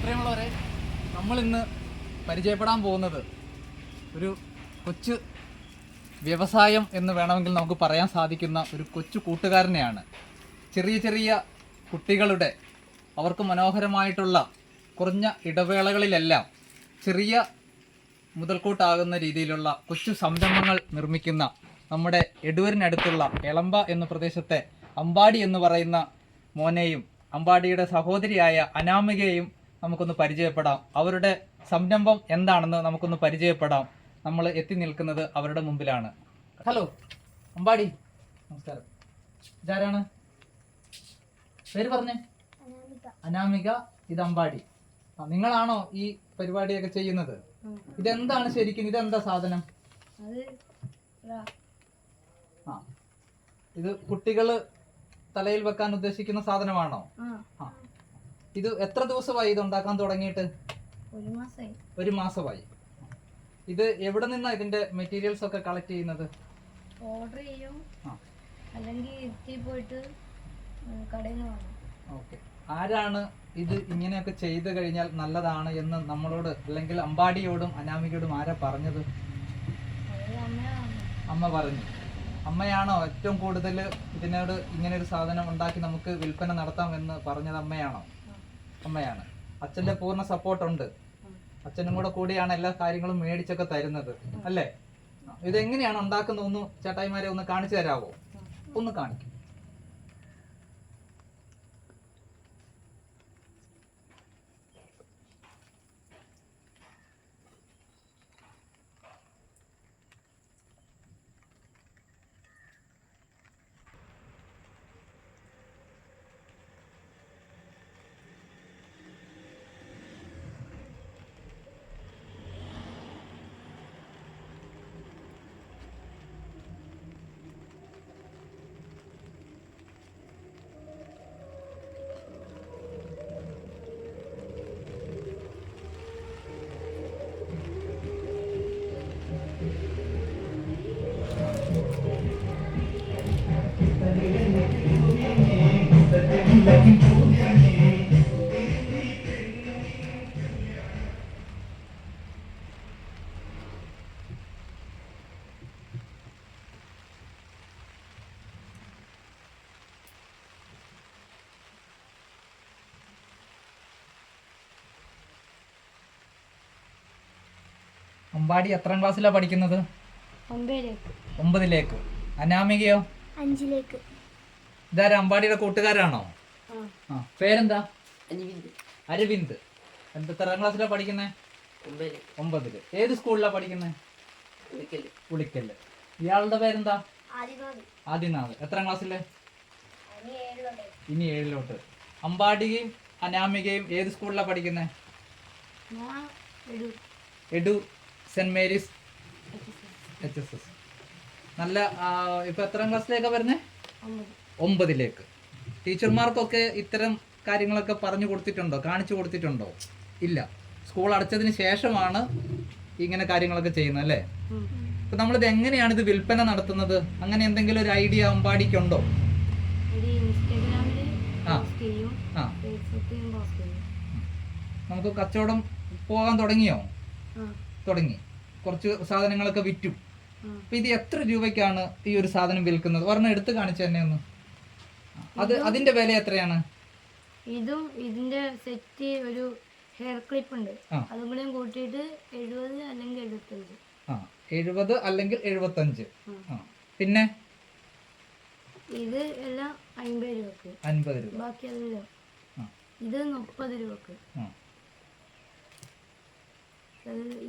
പ്രിയമുള്ളവരെ, നമ്മളിന്ന് പരിചയപ്പെടാൻ പോകുന്നത് ഒരു കൊച്ചു വ്യവസായം എന്ന് വേണമെങ്കിൽ നമുക്ക് പറയാൻ സാധിക്കുന്ന ഒരു കൊച്ചു കൂട്ടുകാരനെയാണ്. ചെറിയ ചെറിയ കുട്ടികളുടെ അവർക്ക് മനോഹരമായിട്ടുള്ള കുറഞ്ഞ ഇടവേളകളിലെല്ലാം ചെറിയ മുതൽക്കൂട്ടാകുന്ന രീതിയിലുള്ള കൊച്ചു സംരംഭങ്ങൾ നിർമ്മിക്കുന്ന നമ്മുടെ എടൂരിനടുത്തുള്ള എളമ്പ എന്ന പ്രദേശത്തെ അമ്പാടി എന്ന് പറയുന്ന മോനെയും അമ്പാടിയുടെ സഹോദരിയായ അനാമികയെയും നമുക്കൊന്ന് പരിചയപ്പെടാം. അവരുടെ സംരംഭം എന്താണെന്ന് നമുക്കൊന്ന് പരിചയപ്പെടാം. നമ്മൾ എത്തി നിൽക്കുന്നത് അവരുടെ മുമ്പിലാണ്. ഹലോ അമ്പാടി, നമസ്കാരം. ഇതാരാണ്? പേര് പറഞ്ഞേ. അനാമിക. ഇത് അമ്പാടി. നിങ്ങളാണോ ഈ പരിപാടിയൊക്കെ ചെയ്യുന്നത്? ഇതെന്താണ് ശരിക്കും? ഇതെന്താ സാധനം? ഇത് കുട്ടികള് തലയിൽ വെക്കാൻ ഉദ്ദേശിക്കുന്ന സാധനമാണോ? ഇത് എത്ര ദിവസമായി ഇത് ഉണ്ടാക്കാൻ തുടങ്ങിയിട്ട്? ഒരു മാസമായി. ഇത് എവിടെ നിന്നാ ഇതിന്റെ മെറ്റീരിയൽസ് ഒക്കെ കളക്ട് ചെയ്യുന്നത്? ഓർഡർ ചെയ്യും, അല്ലെങ്കിൽ പോയിട്ട് കടയിൽ നിന്ന് വാങ്ങും. ഓക്കെ. ആരാണ് ഇത് ഇങ്ങനെയൊക്കെ ചെയ്തു കഴിഞ്ഞാൽ നല്ലതാണ് എന്ന് നമ്മളോട്, അല്ലെങ്കിൽ അമ്പാടിയോടും അനാമികയോടും ആരാ പറഞ്ഞത്? അമ്മ പറഞ്ഞു. അമ്മയാണോ ഏറ്റവും കൂടുതൽ ഇതിനോട് ഇങ്ങനെ ഒരു സാധനം ഉണ്ടാക്കി നമുക്ക് വിൽപ്പന നടത്താം എന്ന് പറഞ്ഞത്? അമ്മയാണോ? അമ്മയാണ്. അച്ഛന്റെ പൂർണ്ണ സപ്പോർട്ടുണ്ട്. അച്ഛനും കൂടെ കൂടിയാണ് എല്ലാ കാര്യങ്ങളും മേടിച്ചൊക്കെ തരുന്നത് അല്ലേ? ഇതെങ്ങനെയാണ് ഉണ്ടാക്കുന്നത്? ഒന്ന് ചേട്ടായിമാരെ ഒന്ന് കാണിച്ചു തരാവോ? ഒന്ന് കാണിക്കും. അമ്പാടി എത്രാം ക്ലാസ്സിലാണ് പഠിക്കുന്നത്? 9ലേക്ക്. അനാമികയോ? 5ലേക്ക്. ഇതാരാ? അമ്പാടിയുടെ കൂട്ടുകാരാണോ? പേരെന്താ? അരവിന്ദ്. എത്രാം ക്ലാസ്സിലാണ് പഠിക്കുന്നത്? 9ല്. ഏത് സ്കൂളിലാണ് പഠിക്കുന്നത്? ഉളിക്കല്. ഇയാളുടെ പേരെന്താ? ആദിനാഥ്. എത്രാം ക്ലാസ്സില്? ഇനി 7ലോട്ട്. അമ്പാടിയും അനാമികയും ഏത് സ്കൂളിലാണ് പഠിക്കുന്നത്? Edoor saint Mary's HSS. നല്ല. ഇപ്പൊ എത്രാം ക്ലാസ്സിലേക്കാ വരുന്നേ? 9ലേക്ക്. ടീച്ചർമാർക്കൊക്കെ ഇത്തരം കാര്യങ്ങളൊക്കെ പറഞ്ഞു കൊടുത്തിട്ടുണ്ടോ? കാണിച്ചു കൊടുത്തിട്ടുണ്ടോ? ഇല്ല. സ്കൂൾ അടച്ചതിന് ശേഷമാണ് ഇങ്ങനെ കാര്യങ്ങളൊക്കെ ചെയ്യുന്നത് അല്ലേ? അപ്പൊ നമ്മളിത് എങ്ങനെയാണ് ഇത് വിൽപ്പന നടത്തുന്നത്? അങ്ങനെ എന്തെങ്കിലും ഒരു ഐഡിയ അമ്പാടിക്കുണ്ടോ? നമുക്ക് കച്ചവടം പോകാൻ തുടങ്ങിയോ? തുടങ്ങി. കുറച്ച് സാധനങ്ങളൊക്കെ വിറ്റു. അപ്പൊ ഇത് എത്ര രൂപയ്ക്കാണ് ഈ ഒരു സാധനം വിൽക്കുന്നത്? ഒരെണ്ണം എടുത്ത് കാണിച്ചു തന്നെ ഒന്ന്. അതിന്റെ വില എത്രയാണ്? ഇതും ഇതിന്റെ സെറ്റ് ഒരു ഹെയർ ക്ലിപ്പ് ഉണ്ട്, അതും കൂടെ കൂട്ടിയിട്ട് 70 അല്ലെങ്കിൽ 75. 70 അല്ലെങ്കിൽ 75. പിന്നെ ഇത് എല്ലാം 50 രൂപക്ക്. 50 രൂപ. ബാക്കി അല്ലല്ലോ. ഇത് 30 രൂപക്ക്.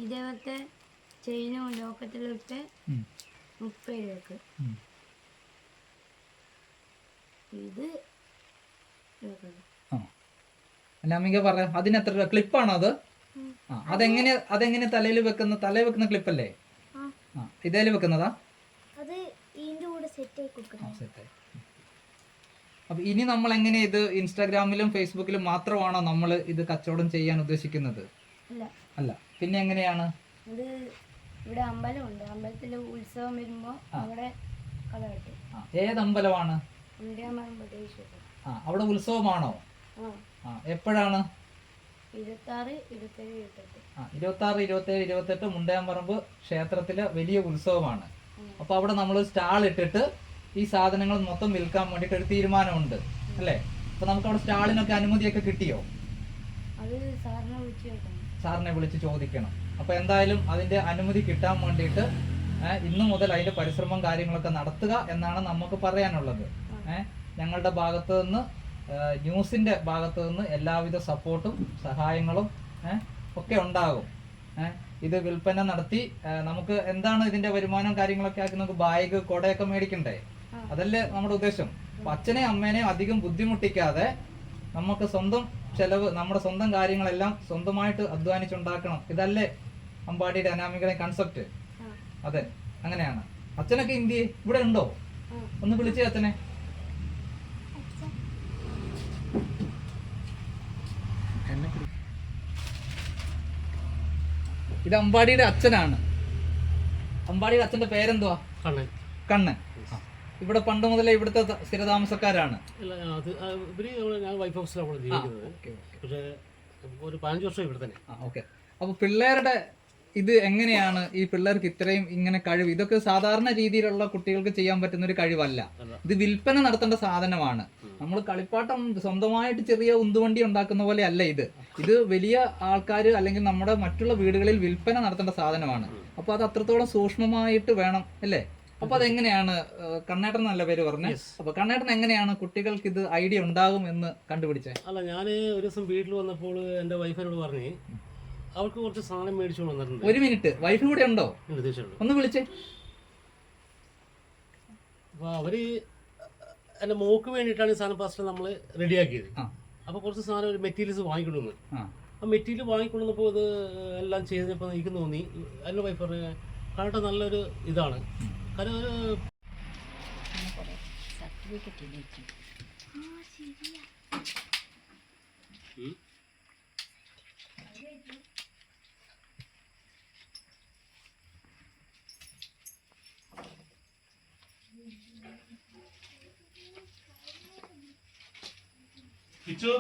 ഇതേപോലത്തെ ചെയിനും ലോക്കറ്റിലും ഇട്ട് 30 രൂപക്ക്. ഇത് അനാമിക പറ, അതിനെത്ര രൂപ? ക്ലിപ്പാണോ അത്? അതെങ്ങനെ തലയിൽ വെക്കുന്ന? തലയിൽ വെക്കുന്ന ക്ലിപ്പല്ലേ? ഇതേല് വെക്കുന്നതാ? അപ്പൊ ഇനി നമ്മൾ എങ്ങനെ ഇത് ഇൻസ്റ്റാഗ്രാമിലും ഫേസ്ബുക്കിലും മാത്രമാണോ നമ്മൾ ഇത് കച്ചവടം ചെയ്യാൻ ഉദ്ദേശിക്കുന്നത്? അല്ല. പിന്നെ എങ്ങനെയാണ്? ഇവിടെ അമ്പലമുണ്ട്, അമ്പലത്തില് ഉത്സവം വരുമ്പോ അവിടെ കട കെട്ടും. ഏത് അമ്പലമാണ്? അവിടെ ഉത്സവമാണോ? എപ്പോഴാണ്? 26, 27, 28. 26, 27, 28 മുണ്ടയാമ്പറമ്പ് ക്ഷേത്രത്തിലെ വലിയ ഉത്സവമാണ്. അപ്പൊ അവിടെ നമ്മൾ സ്റ്റാൾ ഇട്ടിട്ട് ഈ സാധനങ്ങൾ മൊത്തം വിൽക്കാൻ വേണ്ടിട്ട് ഒരു തീരുമാനമുണ്ട് അല്ലേ? അപ്പൊ നമുക്ക് അവിടെ സ്റ്റാളിനൊക്കെ അനുമതിയൊക്കെ കിട്ടിയോ? അത് സാറിനെ വിളിച്ച് ചോദിക്കണം. അപ്പൊ എന്തായാലും അതിന്റെ അനുമതി കിട്ടാൻ വേണ്ടിയിട്ട് ഇന്നു മുതൽ അതിന്റെ പരിശ്രമം കാര്യങ്ങളൊക്കെ നടത്തുക എന്നാണ് നമുക്ക് പറയാനുള്ളത്. ഞങ്ങളുടെ ഭാഗത്ത് നിന്ന്, ന്യൂസിന്റെ ഭാഗത്ത് നിന്ന് എല്ലാവിധ സപ്പോർട്ടും സഹായങ്ങളും ഒക്കെ ഉണ്ടാകും. ഇത് വിൽപ്പന നടത്തി നമുക്ക് എന്താണ് ഇതിന്റെ വരുമാനം കാര്യങ്ങളൊക്കെ ആക്കി നമുക്ക് ബാഗ് കൊടയൊക്കെ മേടിക്കണ്ടേ? അതല്ലേ നമ്മുടെ ഉദ്ദേശം. അപ്പൊ അച്ഛനെയും അമ്മേനെയും അധികം ബുദ്ധിമുട്ടിക്കാതെ നമുക്ക് സ്വന്തം ചെലവ്, നമ്മുടെ സ്വന്തം കാര്യങ്ങളെല്ലാം സ്വന്തമായിട്ട് അധ്വാനിച്ചുണ്ടാക്കണം. ഇതല്ലേ അമ്പാടിയുടെ അനാമികയുടെ കൺസെപ്റ്റ്? അതെ, അങ്ങനെയാണ്. അച്ഛനൊക്കെ ഇന്ത്യ ഇവിടെ ഉണ്ടോ? ഒന്ന് വിളിച്ചേ അച്ഛനെ. ഇത് അമ്പാടിയുടെ അച്ഛനാണ്. അമ്പാടിയുടെ അച്ഛന്റെ പേരെന്തുവാ? കണ്ണൻ. ഇവിടെ പണ്ട് മുതലേ ഇവിടുത്തെ സ്ഥിരതാമസക്കാരാണ്. ഒരു 15 വർഷം ഇവിടെ തന്നെ. ഓക്കെ. അപ്പൊ പിള്ളേരുടെ ഇത് എങ്ങനെയാണ്? ഈ പിള്ളേർക്ക് ഇത്രയും ഇങ്ങനെ കഴിവ്, ഇതൊക്കെ സാധാരണ രീതിയിലുള്ള കുട്ടികൾക്ക് ചെയ്യാൻ പറ്റുന്ന ഒരു കഴിവല്ല. ഇത് വിൽപ്പന നടത്തേണ്ട സാധനമാണ്. നമ്മൾ കളിപ്പാട്ടം സ്വന്തമായിട്ട് ചെറിയ ഉന്തുവണ്ടി ഉണ്ടാക്കുന്ന പോലെ അല്ല ഇത്. ഇത് വലിയ ആൾക്കാർ അല്ലെങ്കിൽ നമ്മുടെ മറ്റുള്ള വീടുകളിൽ വിൽപ്പന നടത്തേണ്ട സാധനമാണ്. അപ്പൊ അത് അത്രത്തോളം സൂക്ഷ്മമായിട്ട് വേണം അല്ലേ? അപ്പൊ അതെങ്ങനെയാണ്? കണ്ണേട്ടൻ നല്ല പേര് പറഞ്ഞേ. അപ്പൊ കണ്ണേട്ടൻ എങ്ങനെയാണ് കുട്ടികൾക്ക് ഇത് ഐഡിയ ഉണ്ടാകും എന്ന് കണ്ടുപിടിച്ചത്? അല്ല, ഞാൻ ഒരു ദിവസം വീട്ടിൽ വന്നപ്പോൾ എൻ്റെ വൈഫിനോട് പറഞ്ഞ് അവർക്ക് കുറച്ച് സാധനം മേടിച്ചു വന്നിട്ടുണ്ട്. ഒരു മിനിറ്റ്, വൈഫ് കൂടെ ഉണ്ടോ? ഒന്ന് വിളിച്ചേ. അപ്പൊ അവര് എൻ്റെ മോക്ക് വേണ്ടിയിട്ടാണ് ഈ സാധനം ഫസ്റ്റ് നമ്മൾ റെഡിയാക്കിയത്. അപ്പൊ കുറച്ച് സാധനം ഒരു മെറ്റീരിയൽസ് വാങ്ങിക്കൊണ്ടുവന്ന്, ആ മെറ്റീരിയൽ വാങ്ങിക്കൊണ്ടുവന്നപ്പോൾ ഇത് എല്ലാം ചെയ്തപ്പോൾ എനിക്ക് തോന്നി, എൻ്റെ വൈഫ് പറഞ്ഞ കണ്ടിട്ട് നല്ലൊരു ഇതാണ്. കാരണം ഒരു കിച്ചു,